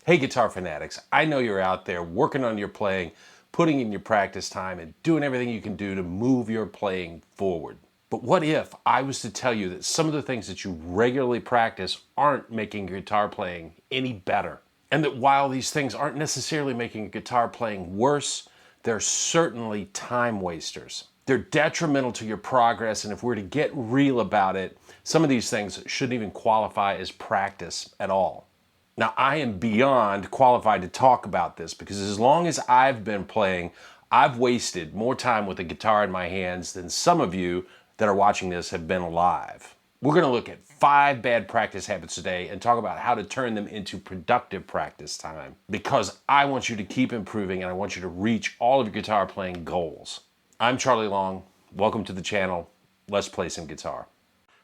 Hey guitar fanatics, I know you're out there working on your playing, putting in your practice time, and doing everything you can do to move your playing forward. But what if I was to tell you that some of the things that you regularly practice aren't making your guitar playing any better? And that while these things aren't necessarily making your guitar playing worse, they're certainly time wasters. They're detrimental to your progress, and if we're to get real about it, some of these things shouldn't even qualify as practice at all. Now, I am beyond qualified to talk about this because as long as I've been playing, I've wasted more time with a guitar in my hands than some of you that are watching this have been alive. We're going to look at 5 bad practice habits today and talk about how to turn them into productive practice time because I want you to keep improving and I want you to reach all of your guitar playing goals. I'm Charlie Long. Welcome to the channel. Let's play some guitar.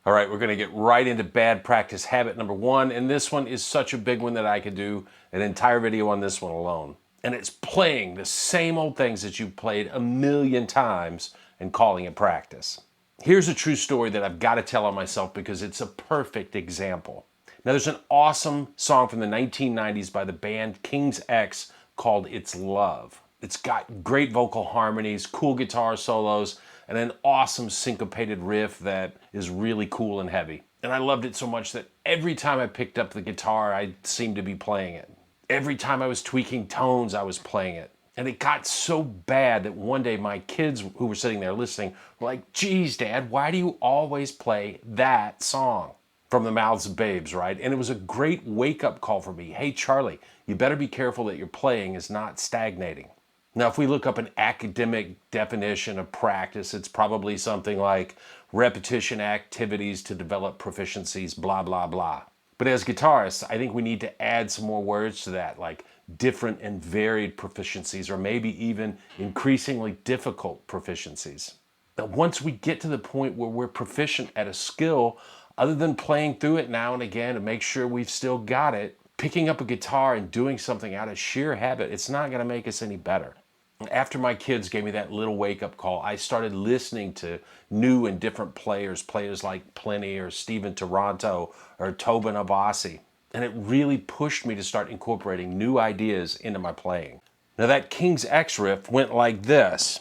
All right, we're going to get right into bad practice habit number 1, and this one is such a big one that I could do an entire video on this one alone. And it's playing the same old things that you've played a million times and calling it practice. Here's a true story that I've got to tell on myself because it's a perfect example. Now, there's an awesome song from the 1990s by the band King's X called It's Love. It's got great vocal harmonies, cool guitar solos, and an awesome syncopated riff that is really cool and heavy. And I loved it so much that every time I picked up the guitar, I seemed to be playing it. Every time I was tweaking tones, I was playing it. And it got so bad that one day my kids who were sitting there listening were like, "Geez, Dad, why do you always play that song?" From the mouths of babes, right? And it was a great wake-up call for me. Hey, Charlie, you better be careful that your playing is not stagnating. Now, if we look up an academic definition of practice, it's probably something like repetition activities to develop proficiencies, blah, blah, blah. But as guitarists, I think we need to add some more words to that, like different and varied proficiencies, or maybe even increasingly difficult proficiencies. Now, once we get to the point where we're proficient at a skill, other than playing through it now and again to make sure we've still got it, picking up a guitar and doing something out of sheer habit, it's not going to make us any better. After my kids gave me that little wake-up call, I started listening to new and different players like Plenty or Steven Toronto or Tobin Abasi. And it really pushed me to start incorporating new ideas into my playing. Now that King's X riff went like this.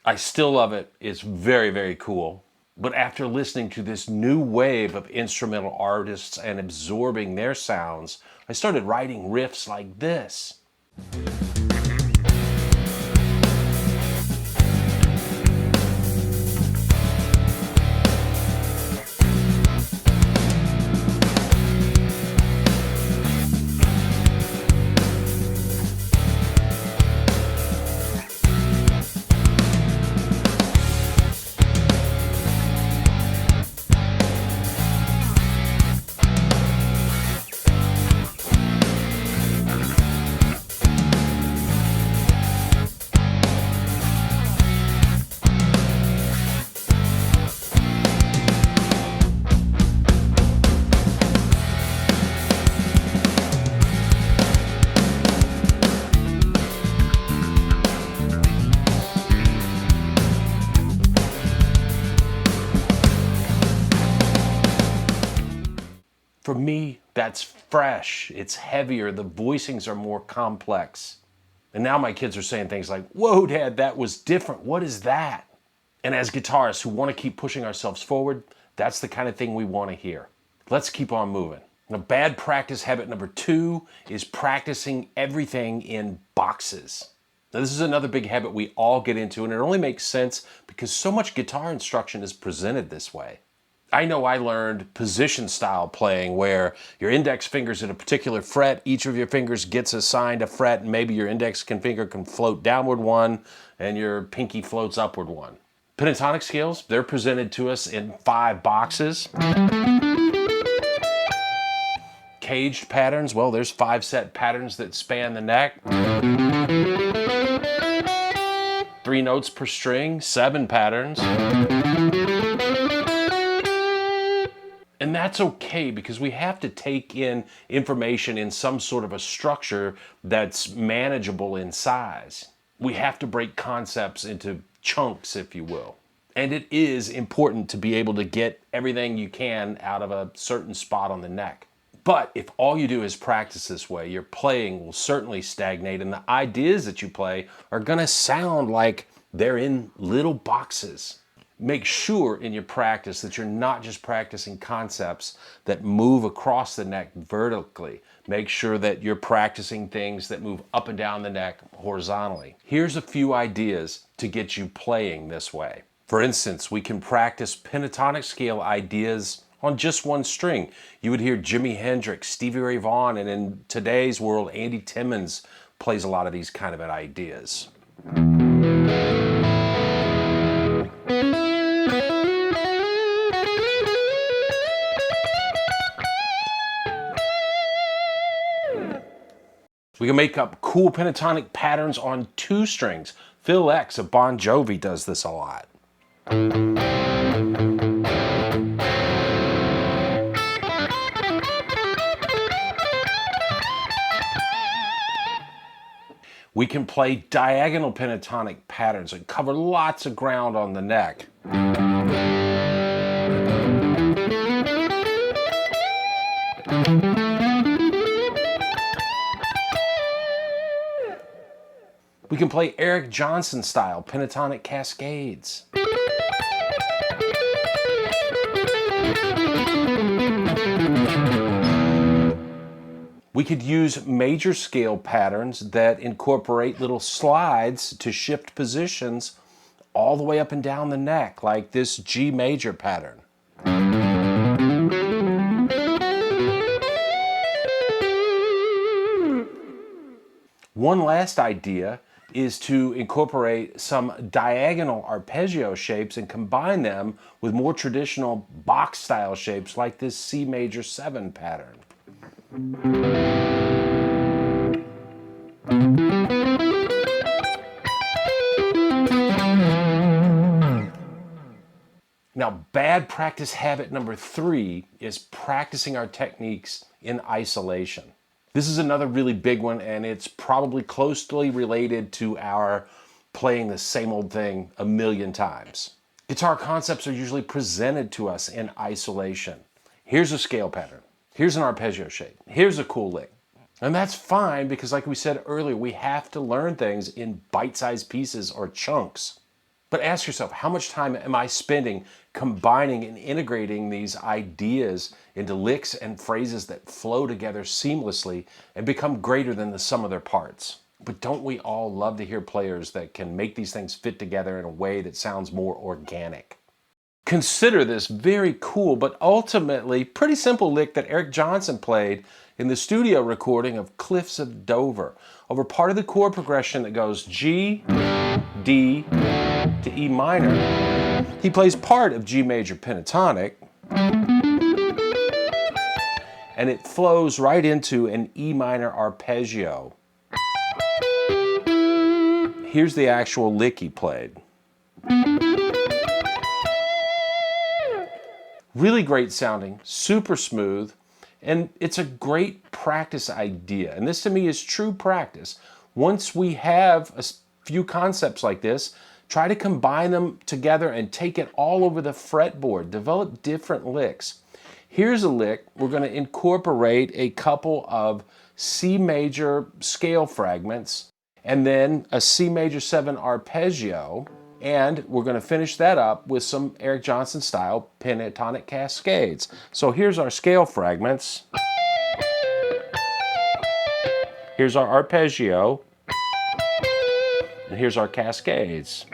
I still love it. It's very, very cool. But after listening to this new wave of instrumental artists and absorbing their sounds, I started writing riffs like this. For me, that's fresh. It's heavier. The voicings are more complex. And now my kids are saying things like, "Whoa, Dad, that was different. What is that?" And as guitarists who want to keep pushing ourselves forward, that's the kind of thing we want to hear. Let's keep on moving. Now, bad practice habit number 2 is practicing everything in boxes. Now, this is another big habit we all get into, and it only makes sense because so much guitar instruction is presented this way. I know I learned position style playing where your index finger's at a particular fret, each of your fingers gets assigned a fret, and maybe your index finger can float downward one and your pinky floats upward one. Pentatonic scales, they're presented to us in 5 boxes. Caged patterns, well, there's 5 set patterns that span the neck. 3 notes per string, 7 patterns. And that's okay because we have to take in information in some sort of a structure that's manageable in size. We have to break concepts into chunks, if you will. And it is important to be able to get everything you can out of a certain spot on the neck. But if all you do is practice this way, your playing will certainly stagnate, and the ideas that you play are gonna sound like they're in little boxes. Make sure in your practice that you're not just practicing concepts that move across the neck vertically. Make sure that you're practicing things that move up and down the neck horizontally. Here's a few ideas to get you playing this way. For instance, we can practice pentatonic scale ideas on just one string. You would hear Jimi Hendrix, Stevie Ray Vaughan, and in today's world, Andy Timmons plays a lot of these kind of ideas. We can make up cool pentatonic patterns on 2 strings. Phil X of Bon Jovi does this a lot. We can play diagonal pentatonic patterns and cover lots of ground on the neck. We can play Eric Johnson style pentatonic cascades. We could use major scale patterns that incorporate little slides to shift positions all the way up and down the neck, like this G major pattern. One last idea is to incorporate some diagonal arpeggio shapes and combine them with more traditional box style shapes like this C major 7 pattern. Now, bad practice habit number 3 is practicing our techniques in isolation. This is another really big one, and it's probably closely related to our playing the same old thing a million times. Guitar concepts are usually presented to us in isolation. Here's a scale pattern. Here's an arpeggio shape. Here's a cool lick. And that's fine because, like we said earlier, we have to learn things in bite-sized pieces or chunks. But ask yourself, how much time am I spending combining and integrating these ideas into licks and phrases that flow together seamlessly and become greater than the sum of their parts? But don't we all love to hear players that can make these things fit together in a way that sounds more organic? Consider this very cool but ultimately pretty simple lick that Eric Johnson played in the studio recording of Cliffs of Dover over part of the chord progression that goes G, D, to E minor. He plays part of G major pentatonic, and it flows right into an E minor arpeggio. Here's the actual lick he played. Really great sounding, super smooth, and it's a great practice idea. And this to me is true practice. Once we have a few concepts like this, try to combine them together and take it all over the fretboard. Develop different licks. Here's a lick. We're going to incorporate a couple of C major scale fragments and then a C major 7 arpeggio. And we're going to finish that up with some Eric Johnson style pentatonic cascades. So here's our scale fragments. Here's our arpeggio. And here's our cascades.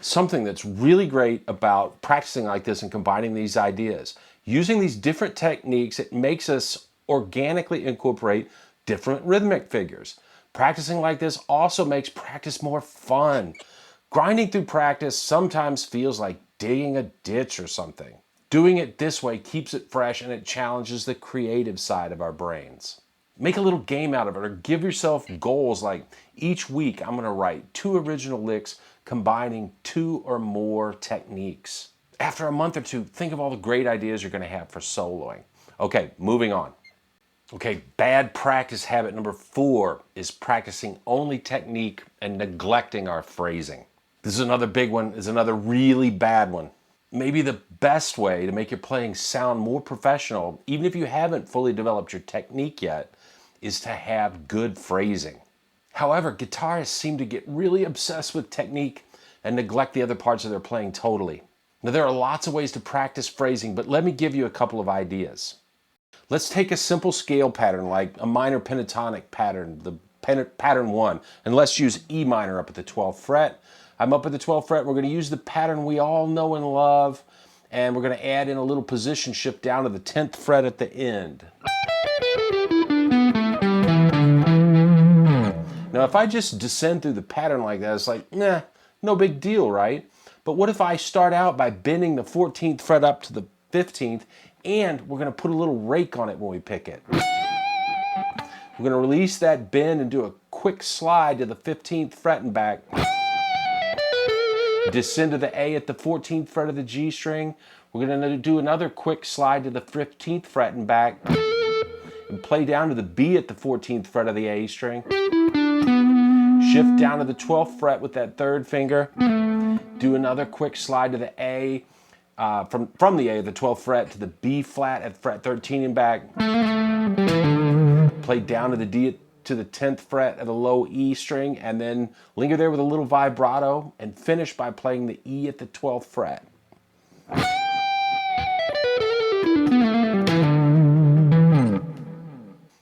Something that's really great about practicing like this and combining these ideas. Using these different techniques, it makes us organically incorporate different rhythmic figures. Practicing like this also makes practice more fun. Grinding through practice sometimes feels like digging a ditch or something. Doing it this way keeps it fresh and it challenges the creative side of our brains. Make a little game out of it, or give yourself goals like each week I'm going to write 2 original licks combining 2 or more techniques. After a month or 2, think of all the great ideas you're going to have for soloing. Okay, moving on. Okay, bad practice habit number 4 is practicing only technique and neglecting our phrasing. This is another big one, is another really bad one. Maybe the best way to make your playing sound more professional, even if you haven't fully developed your technique yet, is to have good phrasing. However, guitarists seem to get really obsessed with technique and neglect the other parts of their playing totally. Now, there are lots of ways to practice phrasing, but let me give you a couple of ideas. Let's take a simple scale pattern like a minor pentatonic pattern, the pattern 1, and let's use E minor up at the 12th fret. I'm up at the 12th fret. We're going to use the pattern we all know and love, and we're going to add in a little position shift down to the 10th fret at the end. Now, if I just descend through the pattern like that, it's like, nah, no big deal, right? But what if I start out by bending the 14th fret up to the 15th, and we're going to put a little rake on it when we pick it. We're going to release that bend and do a quick slide to the 15th fret and back. Descend to the A at the 14th fret of the G string. We're going to do another quick slide to the 15th fret and back. And play down to the B at the 14th fret of the A string. Shift down to the 12th fret with that 3rd finger. Do another quick slide to the A, from the A at the 12th fret to the B flat at fret 13 and back. Play down to the D to the 10th fret of the low E string, and then linger there with a little vibrato and finish by playing the E at the 12th fret.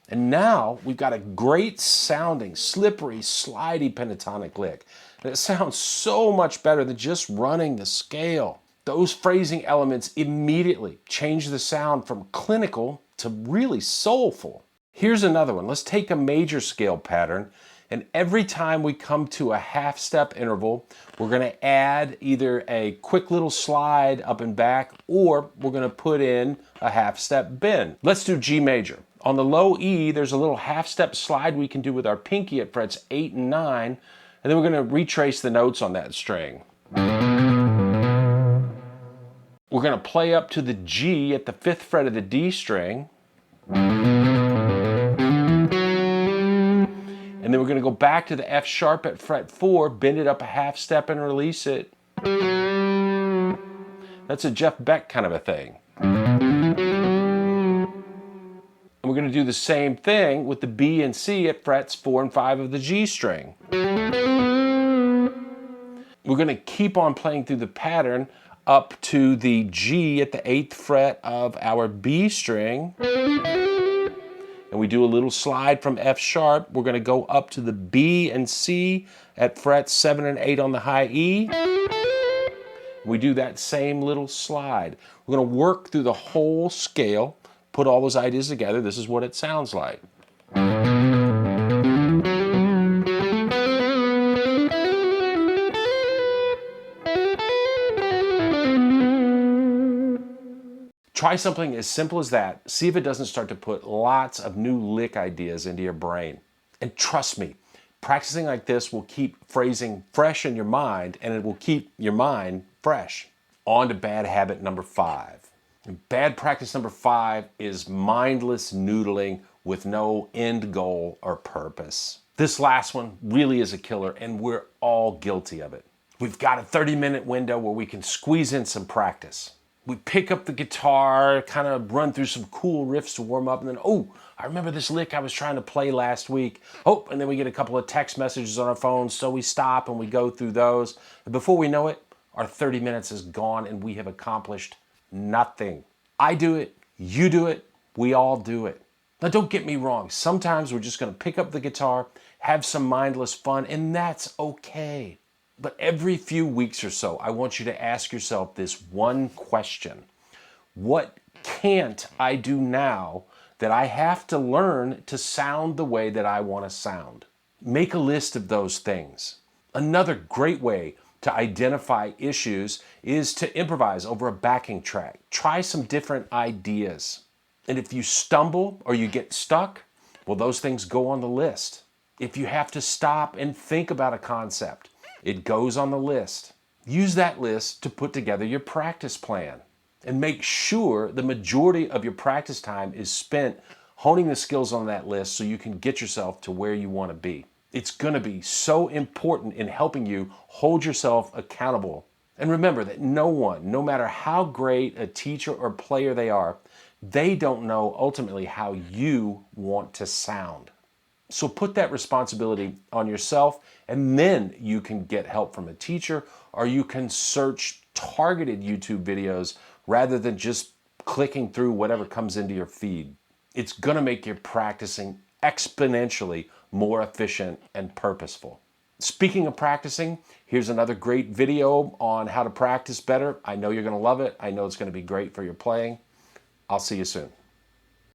And now we've got a great sounding, slippery, slidey pentatonic lick. And it sounds so much better than just running the scale. Those phrasing elements immediately change the sound from clinical to really soulful. Here's another one. Let's take a major scale pattern, and every time we come to a half step interval, we're going to add either a quick little slide up and back, or we're going to put in a half step bend. Let's do G major. On the low E, there's a little half step slide we can do with our pinky at frets 8 and 9, and then we're going to retrace the notes on that string. We're going to play up to the G at the 5th fret of the D string. And then we're going to go back to the F sharp at fret 4, bend it up a half step and release it. That's a Jeff Beck kind of a thing. And we're going to do the same thing with the B and C at frets 4 and 5 of the G string. We're going to keep on playing through the pattern up to the G at the 8th fret of our B string. And we do a little slide from F sharp. We're going to go up to the B and C at frets 7 and 8 on the high E. We do that same little slide. We're going to work through the whole scale, put all those ideas together. This is what it sounds like. Try something as simple as that. See if it doesn't start to put lots of new lick ideas into your brain. And trust me, practicing like this will keep phrasing fresh in your mind, and it will keep your mind fresh. On to bad habit number 5. And bad practice number 5 is mindless noodling with no end goal or purpose. This last one really is a killer, and we're all guilty of it. We've got a 30-minute window where we can squeeze in some practice. We pick up the guitar, kind of run through some cool riffs to warm up, and then, oh, I remember this lick I was trying to play last week. Oh, and then we get a couple of text messages on our phones, so we stop and we go through those. And before we know it, our 30 minutes is gone and we have accomplished nothing. I do it, you do it, we all do it. Now, don't get me wrong. Sometimes we're just going to pick up the guitar, have some mindless fun, and that's okay. But every few weeks or so, I want you to ask yourself this one question. What can't I do now that I have to learn to sound the way that I want to sound? Make a list of those things. Another great way to identify issues is to improvise over a backing track. Try some different ideas. And if you stumble or you get stuck, well, those things go on the list. If you have to stop and think about a concept, it goes on the list. Use that list to put together your practice plan. And make sure the majority of your practice time is spent honing the skills on that list so you can get yourself to where you want to be. It's going to be so important in helping you hold yourself accountable. And remember that no one, no matter how great a teacher or player they are, they don't know ultimately how you want to sound. So put that responsibility on yourself, and then you can get help from a teacher, or you can search targeted YouTube videos rather than just clicking through whatever comes into your feed. It's going to make your practicing exponentially more efficient and purposeful. Speaking of practicing, here's another great video on how to practice better. I know you're going to love it. I know it's going to be great for your playing. I'll see you soon.